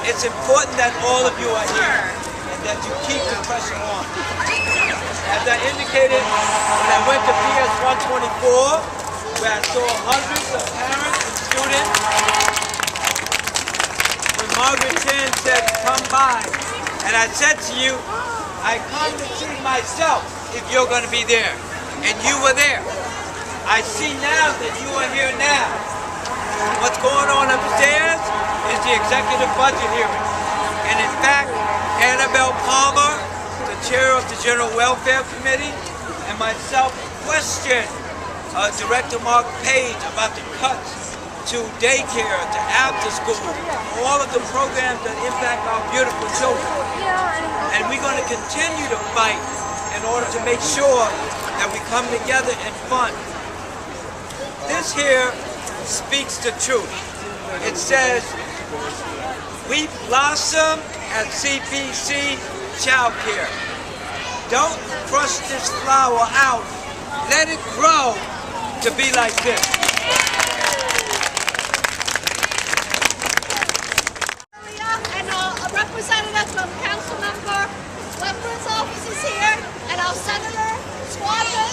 It's important that all of you are here and that you keep the pressure on. As I indicated, when I went to PS 124, where I saw hundreds of parents and students, when Margret Chen said, come by, and I said to you, I come to see myself if you're going to be there. And you were there. I see now that you are here now. What's going on upstairs is the executive budget hearing. And in fact, Annabelle Palmer, the chair of the General Welfare Committee, and myself questioned Director Mark Page about the cuts to daycare, to after school, all of the programs that impact our beautiful children. And we're going to continue to fight in order to make sure that we come together and fund. This here speaks the truth. It says, we blossom at CPC Childcare. Don't crush this flower out. Let it grow to be like this. And a representative from Councilmember Lappin's office is here, and our Senator Squadron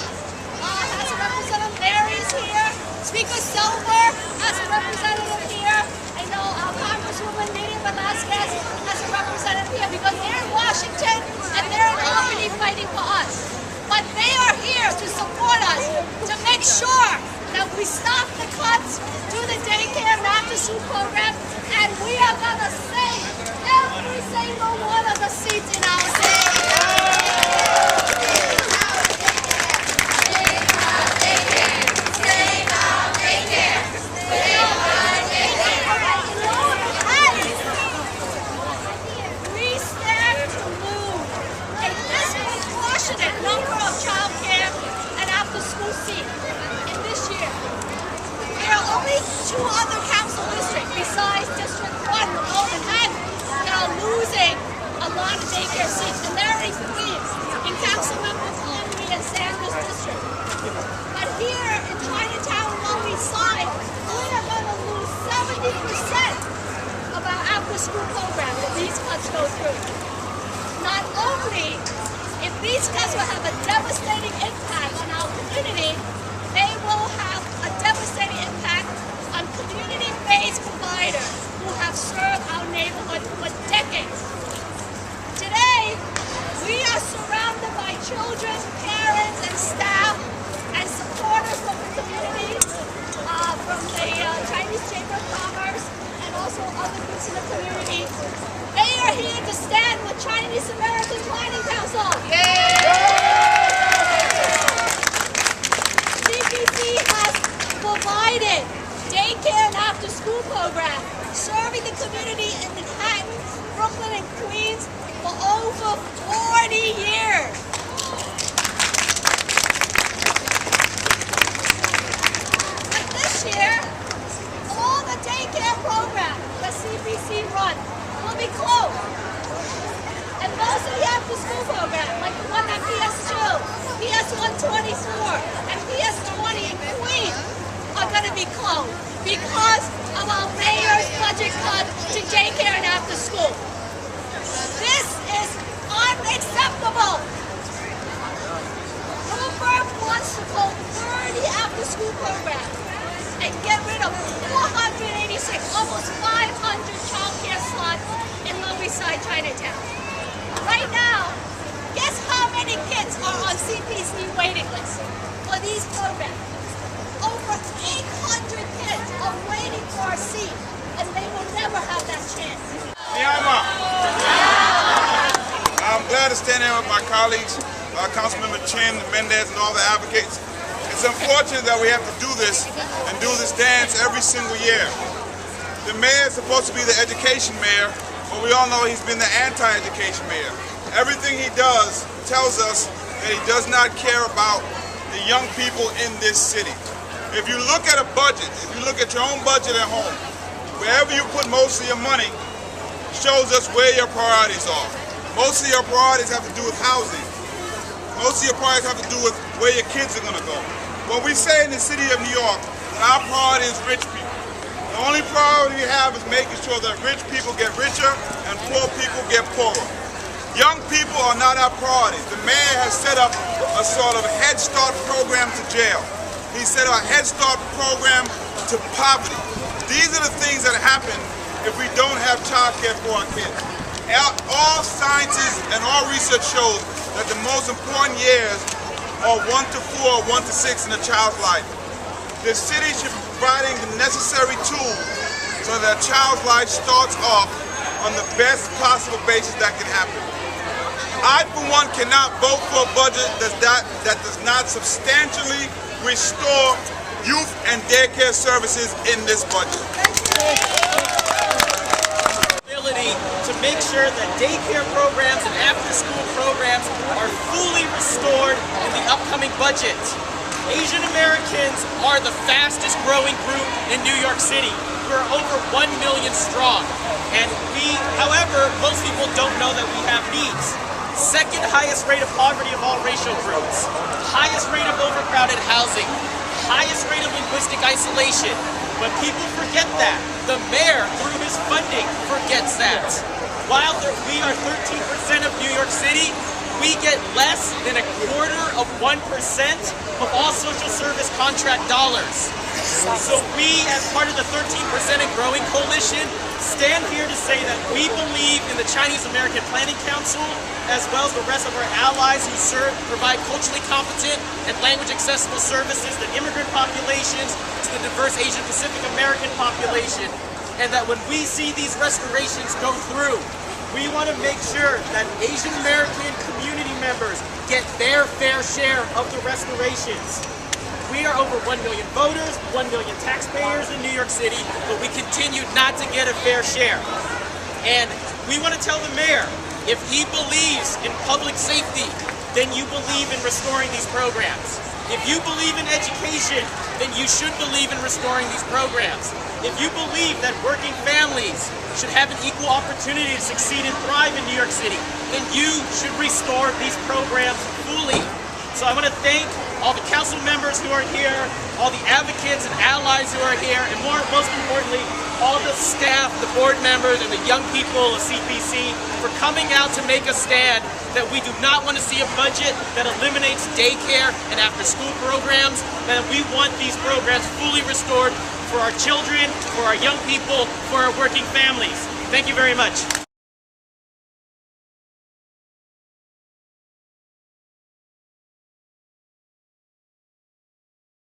has a representative. Mary's here. Speaker Silver has a representative here. I know our Congresswoman Nydia Velasquez has a representative here because they're in Washington and they're in Albany fighting for us. But they are here to support us, to make sure that we stop the cuts to the daycare and after-school program, and we are going to save every single one of the seats in our state. Number of child care and after-school seats in this year. There are only 2 other council districts besides District 1, Remote Manhattan, that are losing a lot of daycare seats, and they're in Queens, in Councilmembers Longley and Sanders District. But here in Chinatown and Lower East Side, we are going to lose 70% of our after-school program if these cuts go through. Not only if these cuts will have a devastating impact on our community, they will have a devastating impact on community-based providers who have served our neighborhood for decades. Today, we are surrounded by children, parents, and staff, and supporters from the community, from the Chinese Chamber of Commerce, and also other groups in the community. They are here to stand with Chinese American Planning Council. CPC has provided daycare and after-school program, serving the community in Manhattan, Brooklyn, and Queens for over 40 years. But this year, all the daycare programs that CPC runs will be closed. And most of the after-school programs, like the one at PS2, PS 124, and PS 20 in Queens, are going to be closed because of our mayor's budget cut to daycare and after-school. This is unacceptable. Bloomberg wants to close 30 after-school programs and get rid of 486, almost 500 child care slots in Lower East Side Chinatown. Right now, guess how many kids are on CPC waiting lists for these programs? Over 800 kids are waiting for a seat, and they will never have that chance. I'm glad to stand here with my colleagues, Councilmember Chen, Mendez, and all the advocates. It's unfortunate that we have to do this and do this dance every single year. The mayor is supposed to be the education mayor, but we all know he's been the anti-education mayor. Everything he does tells us that he does not care about the young people in this city. If you look at a budget, if you look at your own budget at home, wherever you put most of your money shows us where your priorities are. Most of your priorities have to do with housing. Most of your priorities have to do with where your kids are going to go. When we say in the city of New York that our priority is rich people, The only priority we have is making sure that rich people get richer and poor people get poorer. Young people are not our priority. The mayor has set up a sort of Head Start program to jail. He set up a Head Start program to poverty. These are the things that happen if we don't have child care for our kids. All sciences and all research shows that the most important years are 1 to 4, 1 to 6 in a child's life. The city should be providing the necessary tools so that a child's life starts off on the best possible basis that can happen. I, for one, cannot vote for a budget that does not substantially restore youth and daycare services in this budget. To make sure that daycare programs and after-school programs are fully restored in the upcoming budget. Asian Americans are the fastest growing group in New York City. We're over 1 million strong. And however, most people don't know that we have needs. Second highest rate of poverty of all racial groups. Highest rate of overcrowded housing. Highest rate of linguistic isolation. But people forget that. The mayor, through his funding, forgets that. While we are 13% of New York City, we get less than 0.25% of all social service contract dollars. So we, as part of the 13% and growing coalition, stand here to say that we believe in the Chinese American Planning Council, as well as the rest of our allies who provide culturally competent and language accessible services to immigrant populations, to the diverse Asian Pacific American population, and that when we see these restorations go through, we want to make sure that Asian American community members get their fair share of the restorations. We are over 1 million voters, 1 million taxpayers in New York City, but we continue not to get a fair share. And we want to tell the mayor, if he believes in public safety, then you believe in restoring these programs. If you believe in education, then you should believe in restoring these programs. If you believe that working families should have an equal opportunity to succeed and thrive in New York City, then you should restore these programs fully. So I want to thank all the council members who are here, all the advocates and allies who are here, and most importantly, all the staff, the board members, and the young people of CPC for coming out to make a stand that we do not want to see a budget that eliminates daycare and after-school programs, and we want these programs fully restored for our children, for our young people, for our working families. Thank you very much.